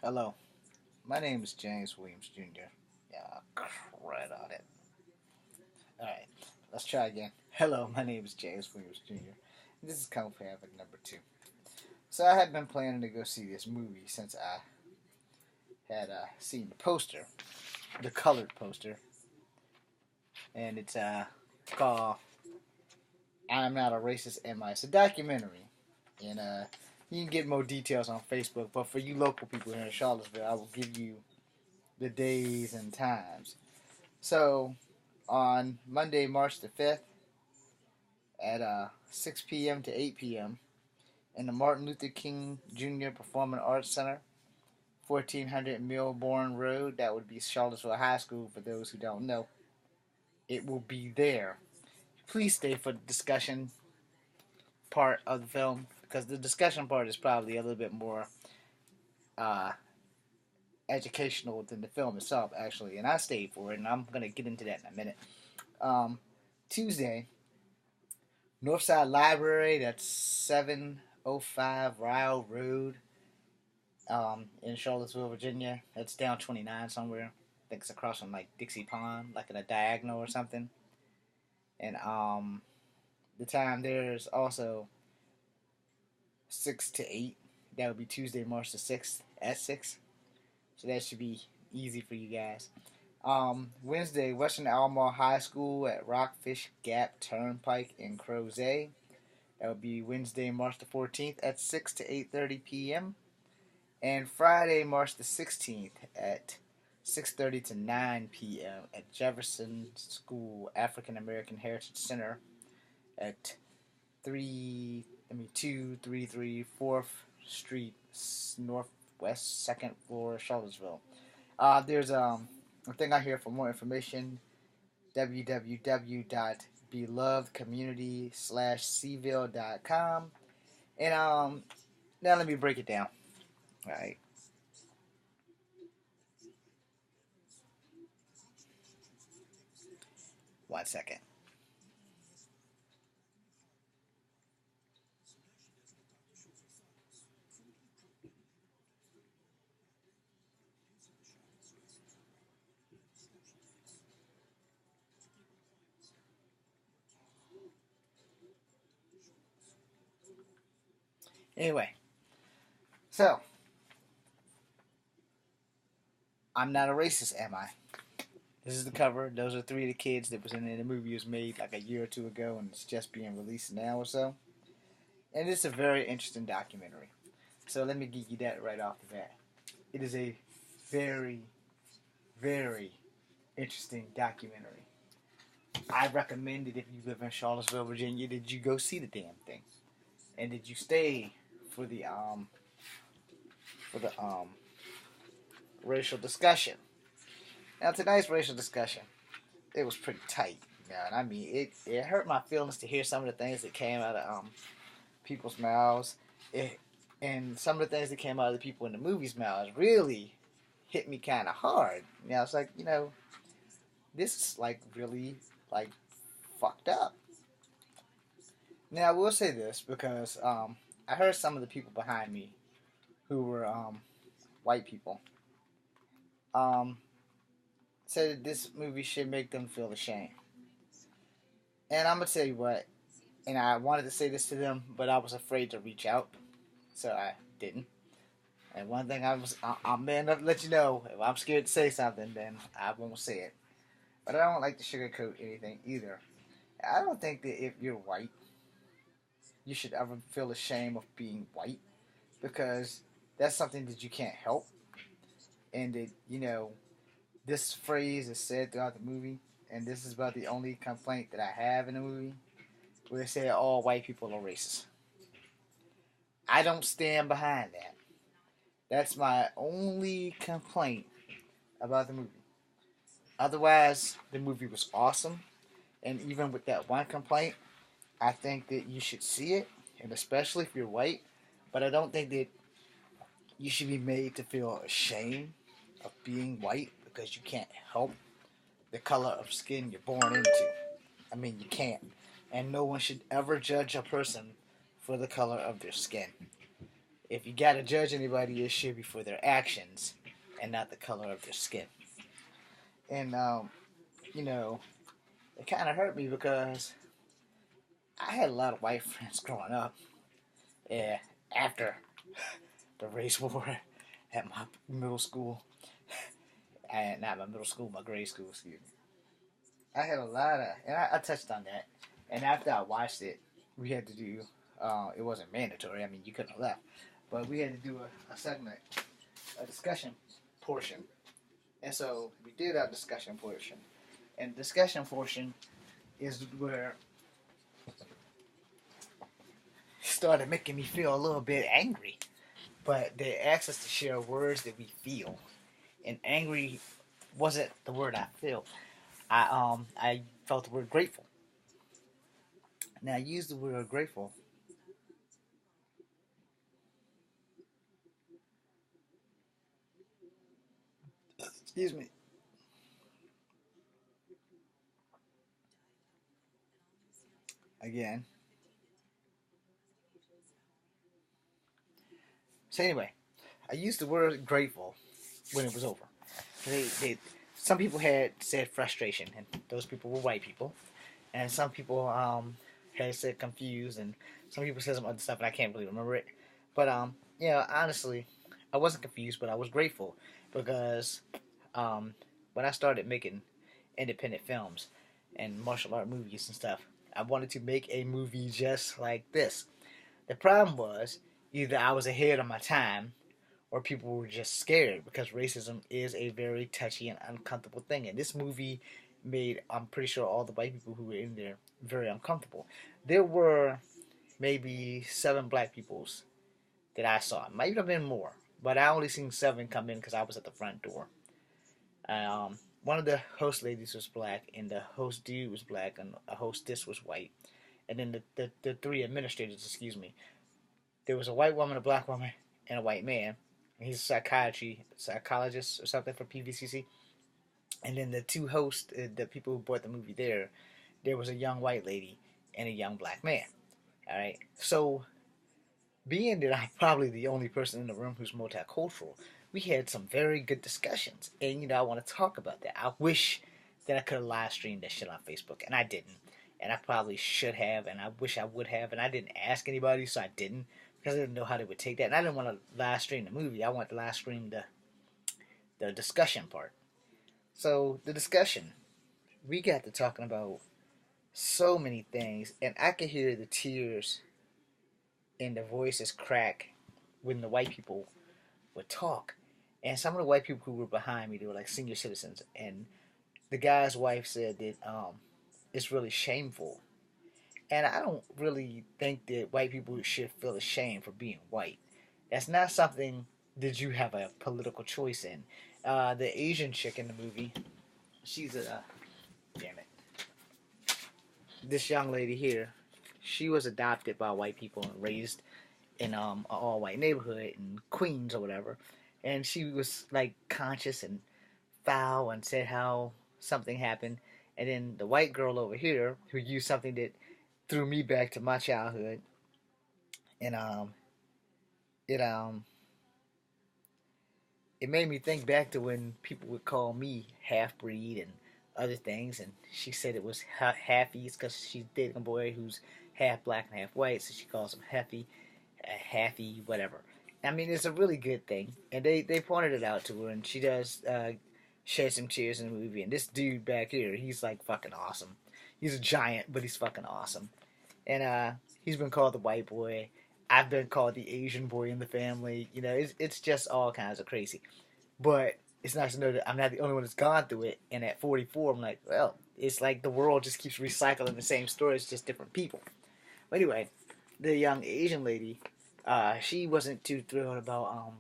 Hello, my name is James Williams Jr. Yeah, crud on it. Alright, let's try again. Hello, my name is James Williams Jr. This is Kung Fu Havoc number 2. So I had been planning to go see this movie since I had seen the poster, the colored poster, and it's called I'm Not a Racist, Am I? It's a documentary, and you can get more details on Facebook, but for you local people here in Charlottesville, I will give you the days and times. So on Monday, March the 5th at 6 p.m. to 8 p.m. in the Martin Luther King Jr. Performing Arts Center, 1400 Milbourne Road. That would be Charlottesville High School for those who don't know. It will be there. Please stay for the discussion part of the film because the discussion part is probably a little bit more uh, educational than the film itself, actually. And I stayed for it, and I'm going to get into that in a minute. Um, Tuesday, Northside Library, that's 705 Ryle Road in Charlottesville, Virginia. That's down 29 somewhere. I think it's across from like Dixie Pond, like in a diagonal or something. And the time there's also 6 to 8. That would be Tuesday, March the 6th at 6. So that should be easy for you guys. Wednesday, Western Alamo High School at Rockfish Gap Turnpike in Crozet. That would be Wednesday, March the 14th at 6 to 8:30 p.m. And Friday, March the 16th at 6:30 to 9 p.m. at Jefferson School African American Heritage Center at 2334 4th Street Northwest, second floor, Charlottesville. There's a thing out here for more information: www.belovedcommunity/cville.com. And now let me break it down. All right, 1 second. Anyway, so I'm not a racist, am I? This is the cover. Those are three of the kids that was in the movie. It was made like a year or two ago, and it's just being released now or so. And it's a very interesting documentary. So let me give you that right off the bat. It is a very, very interesting documentary. I recommend it if you live in Charlottesville, Virginia. Did you go see the damn thing? And did you stay for the racial discussion? Now tonight's racial discussion, it was pretty tight. You know, and I mean, it hurt my feelings to hear some of the things that came out of people's mouths. It, and some of the things that came out of the people in the movie's mouths really hit me kind of hard. You know, it's like, this is like really like fucked up. Now I will say this because I heard some of the people behind me who were white people um, said that this movie should make them feel ashamed. And I'm gonna tell you what, and I wanted to say this to them, but I was afraid to reach out, so I didn't. And one thing I'm man enough to let you know, if I'm scared to say something, then I won't say it. But I don't like to sugarcoat anything either. I don't think that if you're white, you should ever feel ashamed of being white because that's something that you can't help. And that, this phrase is said throughout the movie, and this is about the only complaint that I have in the movie, where they say all white people are racist. I don't stand behind that. That's my only complaint about the movie. Otherwise, the movie was awesome, and even with that one complaint, I think that you should see it, and especially if you're white. But I don't think that you should be made to feel ashamed of being white because you can't help the color of skin you're born into. I mean, you can't. And no one should ever judge a person for the color of their skin. if you gotta judge anybody, it should be for their actions and not the color of their skin. And you know, it kind of hurt me because I had a lot of white friends growing up. Yeah, after the race war at my middle school, and not my middle school, my grade school, excuse me. I had a lot of, and I touched on that. And after I watched it, we had to do. It wasn't mandatory. I mean, you couldn't have left, but we had to do a segment, a discussion portion. And so we did our discussion portion. And the discussion portion is where it started making me feel a little bit angry. But they asked us to share words that we feel, and angry wasn't the word I feel. I felt the word grateful. Now I used the word grateful. Excuse me. Again. So anyway, I used the word grateful when it was over. Some people had said frustration, and those people were white people, and some people had said confused, and some people said some other stuff, and I can't really remember it. But honestly, I wasn't confused, but I was grateful because um, when I started making independent films and martial art movies and stuff, I wanted to make a movie just like this. The problem was either I was ahead of my time or people were just scared because racism is a very touchy and uncomfortable thing. And this movie made, I'm pretty sure, all the white people who were in there very uncomfortable. There were maybe 7 black peoples that I saw. It might have been more, but I only seen 7 come in because I was at the front door. One of the host ladies was black, and the host dude was black, and a hostess was white. And then the 3 administrators, excuse me, there was a white woman, a black woman, and a white man. And he's a psychologist or something for PVCC. And then the 2 hosts, the people who bought the movie there was a young white lady and a young black man. All right. So, being that I'm probably the only person in the room who's multicultural, we had some very good discussions. And, I want to talk about that. I wish that I could have live streamed that shit on Facebook, and I didn't. And I probably should have, and I wish I would have, and I didn't ask anybody, so I didn't because I didn't know how they would take that. And I didn't want to live stream the movie. I wanted to live stream the discussion part. So the discussion, we got to talking about so many things, and I could hear the tears in the voices crack when the white people would talk. And some of the white people who were behind me, they were like senior citizens, and the guy's wife said that it's really shameful. And I don't really think that white people should feel ashamed for being white. That's not something that you have a political choice in. The Asian chick in the movie, she's a damn it. This young lady here, she was adopted by white people and raised in an all white neighborhood in Queens or whatever. And she was like conscious and foul and said how something happened. And then the white girl over here who used something that threw me back to my childhood, and it it made me think back to when people would call me half breed and other things, and she said it was halfies because she's dating a boy who's half black and half white, so she calls him Heffy, halfy, whatever. I mean, it's a really good thing, and they pointed it out to her, and she does shed some tears in the movie. And this dude back here, he's like fucking awesome. He's a giant, but he's fucking awesome. And he's been called the white boy. I've been called the Asian boy in the family. It's just all kinds of crazy. But it's nice to know that I'm not the only one that's gone through it. And at 44, I'm like, well, it's like the world just keeps recycling the same stories, just different people. But anyway, the young Asian lady, she wasn't too thrilled about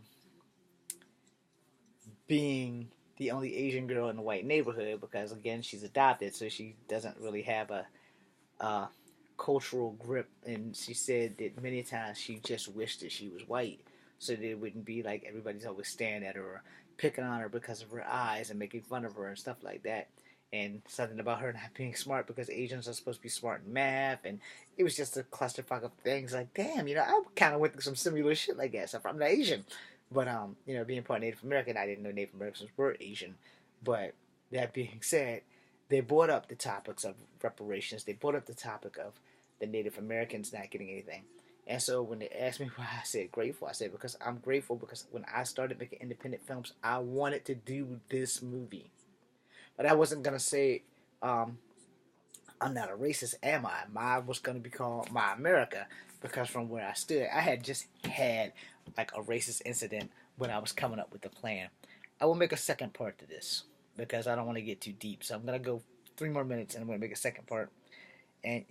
being the only Asian girl in the white neighborhood because, again, she's adopted, so she doesn't really have a cultural grip. And she said that many times she just wished that she was white so that it wouldn't be like everybody's always staring at her or picking on her because of her eyes and making fun of her and stuff like that. and something about her not being smart because Asians are supposed to be smart in math, and it was just a clusterfuck of things. Like, damn, I kind of went through some similar shit like that. So I'm not Asian, but being part Native American, I didn't know Native Americans were Asian. But that being said, they brought up the topics of reparations. They brought up the topic of the Native Americans not getting anything. And so when they asked me why I said grateful, I said because I'm grateful because when I started making independent films, I wanted to do this movie. But I wasn't gonna say um, I'm not a racist, am I? Mine was gonna be called My America because from where I stood, I had just had like a racist incident when I was coming up with the plan. I will make a second part to this because I don't want to get too deep. So I'm gonna go 3 more minutes and I'm gonna make a second part. And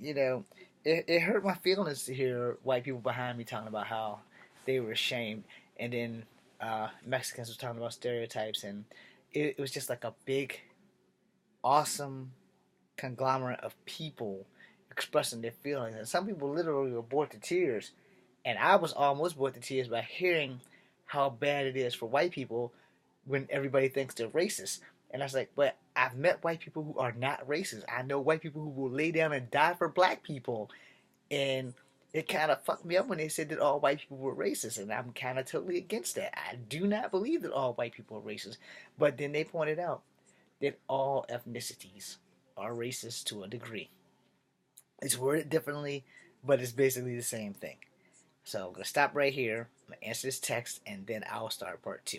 it hurt my feelings to hear white people behind me talking about how they were ashamed, and then Mexicans were talking about stereotypes, and it was just like a big, awesome conglomerate of people expressing their feelings, and some people literally were brought to tears, and I was almost brought to tears by hearing how bad it is for white people when everybody thinks they're racist. And I was like, but I've met white people who are not racist. I know white people who will lay down and die for black people. And it kind of fucked me up when they said that all white people were racist. And I'm kind of totally against that. I do not believe that all white people are racist. But then they pointed out that all ethnicities are racist to a degree. It's worded differently, but it's basically the same thing. So I'm going to stop right here. I'm going to answer this text, and then I'll start part two.